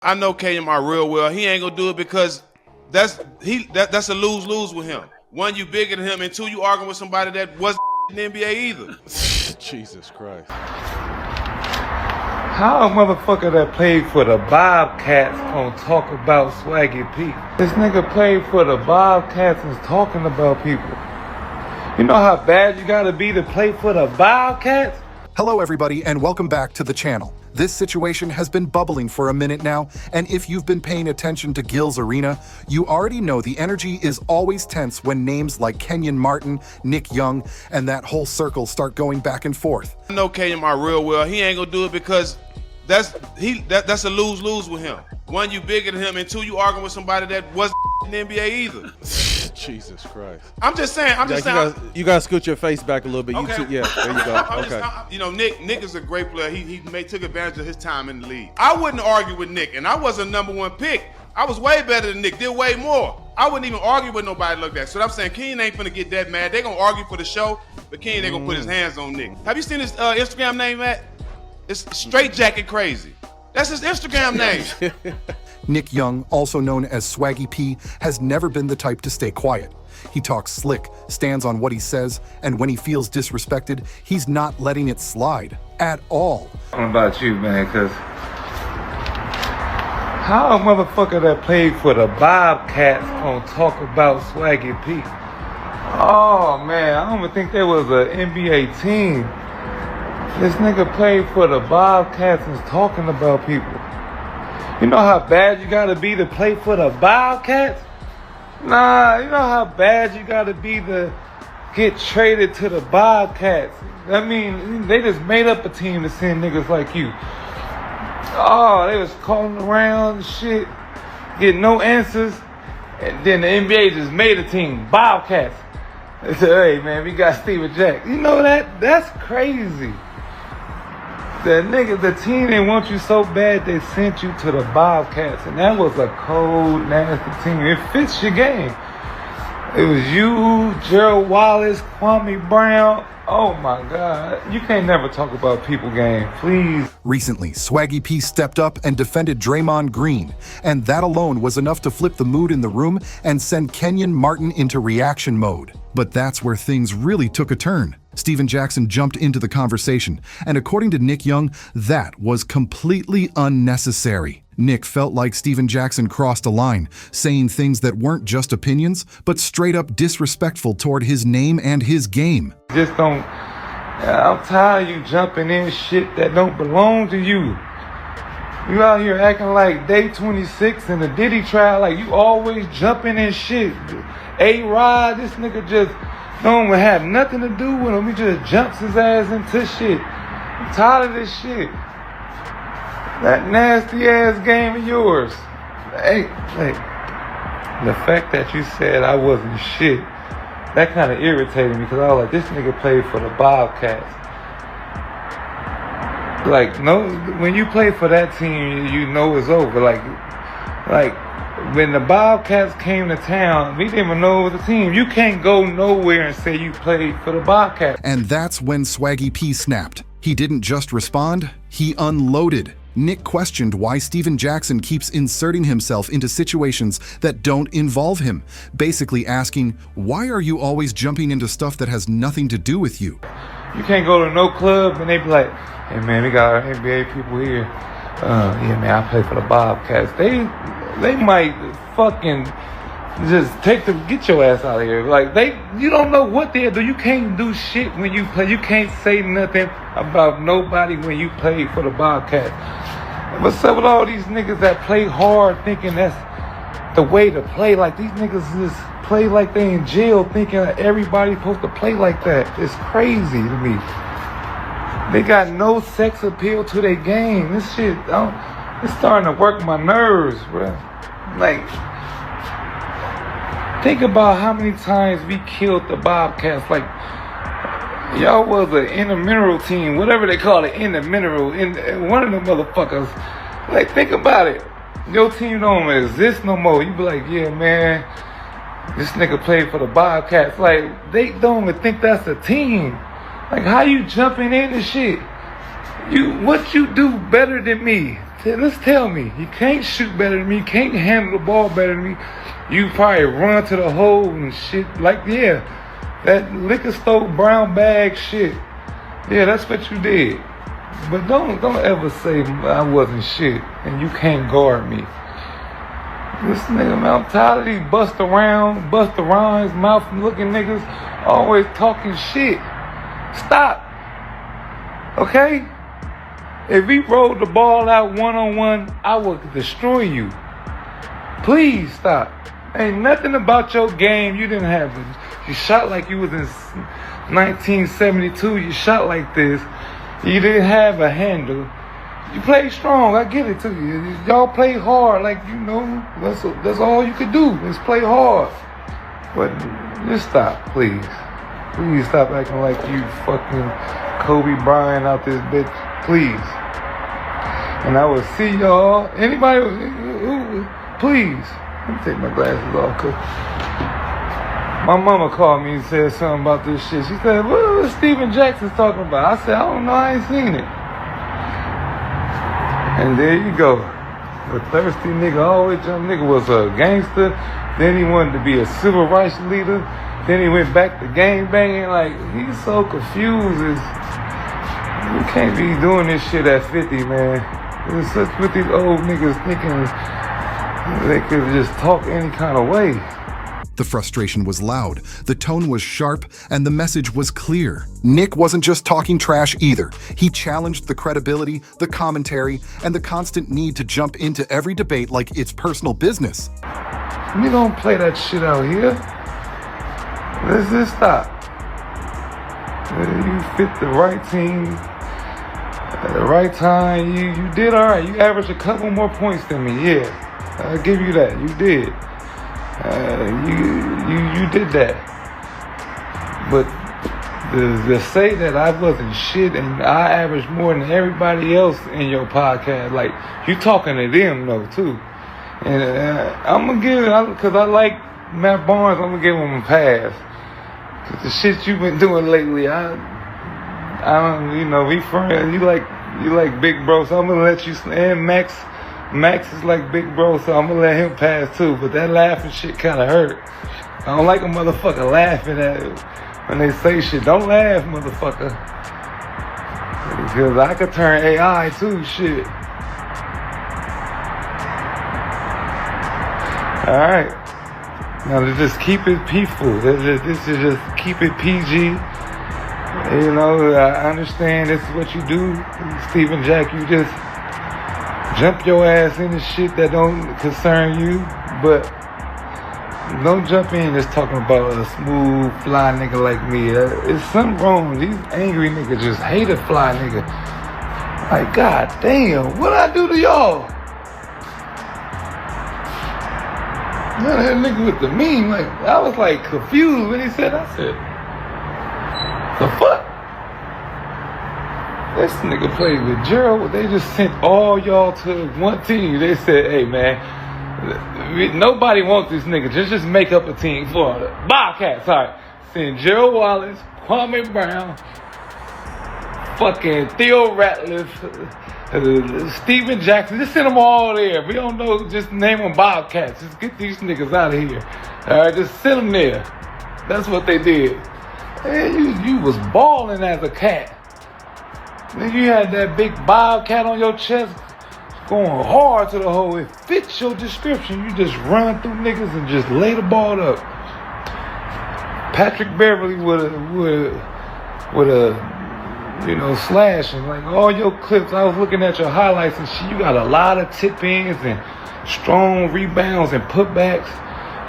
I know KMR real well. He ain't gonna do it because that's a lose-lose with him. One, you bigger than him, and two, you arguing with somebody that wasn't in the NBA either. Jesus Christ. How a motherfucker that played for the Bobcats gonna talk about Swaggy P? This nigga played for the Bobcats and is talking about people. You know how bad you gotta be to play for the Bobcats? Hello everybody and welcome back to the channel. This situation has been bubbling for a minute now, and if you've been paying attention to Gil's Arena, you already know the energy is always tense when names like Kenyon Martin, Nick Young, and that whole circle start going back and forth. I know KMR real well. He ain't gonna do it because that's a lose-lose with him. One, you bigger than him, and two, you arguing with somebody that wasn't in the NBA either. Jesus Christ. I'm just saying. You gotta scoot your face back a little bit. Okay. Yeah, there you go. Okay. Nick is a great player. He took advantage of his time in the league. I wouldn't argue with Nick, and I wasn't number one pick. I was way better than Nick, did way more. I wouldn't even argue with nobody like that. So I'm saying Ken ain't finna get that mad. They gonna argue for the show, but Ken ain't gonna put his hands on Nick. Have you seen his Instagram name, Matt? It's Straight Jacket Crazy. That's his Instagram name. Nick Young, also known as Swaggy P, has never been the type to stay quiet. He talks slick, stands on what he says, and when he feels disrespected, he's not letting it slide at all. What about you, man? Cause how a motherfucker that played for the Bobcats gonna talk about Swaggy P? Oh man, I don't even think there was an NBA team. This nigga played for the Bobcats and is talking about people. You know how bad you gotta be to play for the Bobcats? Nah, you know how bad you gotta be to get traded to the Bobcats? I mean, they just made up a team to send niggas like you. Oh, they was calling around and shit, getting no answers, and then the NBA just made a team, Bobcats. They said, hey man, we got Steven Jack. You know that's crazy. The team didn't want you so bad they sent you to the Bobcats, and that was a cold, nasty team. It fits your game. It was you, Gerald Wallace, Kwame Brown. Oh my God. You can't never talk about people game, please. Recently, Swaggy P stepped up and defended Draymond Green, and that alone was enough to flip the mood in the room and send Kenyon Martin into reaction mode. But that's where things really took a turn. Steven Jackson jumped into the conversation, and according to Nick Young, that was completely unnecessary. Nick felt like Steven Jackson crossed a line, saying things that weren't just opinions, but straight up disrespectful toward his name and his game. Just don't, I'm tired of you jumping in shit that don't belong to you. You out here acting like Day 26 and the Diddy trial, like you always jumping in shit. A-Rod, this nigga just don't have nothing to do with him. He just jumps his ass into shit. I'm tired of this shit. That nasty ass game of yours. Hey, the fact that you said I wasn't shit, that kind of irritated me because I was like, this nigga played for the Bobcats. Like, no, when you play for that team, you know it's over. Like when the Bobcats came to town, we didn't even know it was a team. You can't go nowhere and say you played for the Bobcats. And that's when Swaggy P snapped. He didn't just respond, he unloaded. Nick questioned why Steven Jackson keeps inserting himself into situations that don't involve him, basically asking, why are you always jumping into stuff that has nothing to do with you? You can't go to no club and they be like, hey man, we got our NBA people here. Yeah man, I play for the Bobcats. They might fucking just get your ass out of here. Like you don't know what they do. You can't do shit when you play. You can't say nothing about nobody when you play for the Bobcats. What's up with all these niggas that play hard thinking that's the way to play? Like these niggas just play like they in jail thinking everybody's supposed to play like that. It's crazy to me. They got no sex appeal to their game. This shit, it's starting to work my nerves, bro. Like, think about how many times we killed the Bobcats. Like, y'all was an in the mineral team, whatever they call it, in the mineral, in one of them motherfuckers. Like, think about it. Your team don't exist no more. You be like, yeah, man, this nigga played for the Bobcats. Like, they don't even think that's a team. Like, how you jumping into shit? What you do better than me let's tell me. You can't shoot better than me. You can't handle the ball better than me. You probably run to the hole and shit. Like, yeah, that liquor store brown bag shit. Yeah, that's what you did. But don't ever say I wasn't shit and you can't guard me. This nigga, man, I'm tired of these bust arounds, mouth looking niggas always talking shit. Stop. Okay? If we rolled the ball out one-on-one, I would destroy you. Please stop. Ain't nothing about your game you didn't have. You shot like you was in 1972. You shot like this. You didn't have a handle. You played strong. I get it to you. Y'all play hard. Like, you know, that's all you could do is play hard. But just stop, please. Please stop acting like you fucking Kobe Bryant out this bitch. Please. And I will see y'all. Anybody, please. Let me take my glasses off. Cause my mama called me and said something about this shit. She said, what Steven Jackson's talking about? I said, I don't know. I ain't seen it. And there you go. The thirsty nigga, always young nigga was a gangster. Then he wanted to be a civil rights leader. Then he went back to gang banging. Like, he's so confused. You can't be doing this shit at 50, man. It's such with these old niggas thinking they could just talk any kind of way. The frustration was loud, the tone was sharp, and the message was clear. Nick wasn't just talking trash either. He challenged the credibility, the commentary, and the constant need to jump into every debate like it's personal business. We don't play that shit out here. Let's just stop. You fit the right team at the right time. You did all right. You averaged a couple more points than me. Yeah, I'll give you that. You did. You did that. But to say that I wasn't shit and I averaged more than everybody else in your podcast, like, you talking to them though too. And I'm gonna give it, because I like Matt Barnes, I'm gonna give him a pass. Cause the shit you've been doing lately, I don't, you know, we friends. You like Big Bro, so I'm gonna let you. And Max is like Big Bro, so I'm gonna let him pass too. But that laughing shit kind of hurt. I don't like a motherfucker laughing at it when they say shit. Don't laugh, motherfucker. Because I could turn AI too, shit. Alright. Now to just keep it peaceful. This is just keep it PG. You know, I understand this is what you do. Steven Jack, you just jump your ass into shit that don't concern you, but don't jump in just talking about a smooth fly nigga like me. It's something wrong. These angry niggas just hate a fly nigga. Like, god damn, what I do to y'all? Now that nigga with the meme, like, I was like confused when he said, I said, the fuck? This nigga played with Gerald. They just sent all y'all to one team. They said, hey man, nobody wants this nigga. Just make up a team for the Bobcats. All right. Send Gerald Wallace, Kwame Brown, fucking Theo Ratliff, Steven Jackson. Just send them all there. We don't know. Just name them Bobcats. Just get these niggas out of here. All right. Just send them there. That's what they did. And you was balling as a cat. Then you had that big Bobcat on your chest going hard to the hole. It fits your description. You just run through niggas and just lay the ball up. Patrick Beverly with a you know, slashing. Like all your clips, I was looking at your highlights and shit. You got a lot of tip-ins and strong rebounds and putbacks.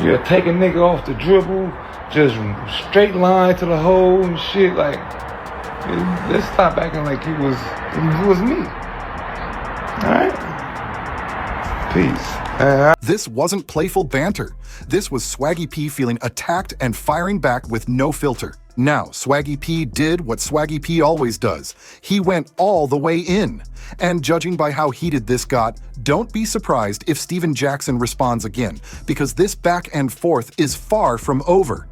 You're taking nigga off the dribble, just straight line to the hole and shit. Like, let's stop acting like he was me. Alright? Peace. This wasn't playful banter. This was Swaggy P feeling attacked and firing back with no filter. Now, Swaggy P did what Swaggy P always does. He went all the way in. And judging by how heated this got, don't be surprised if Steven Jackson responds again, because this back and forth is far from over.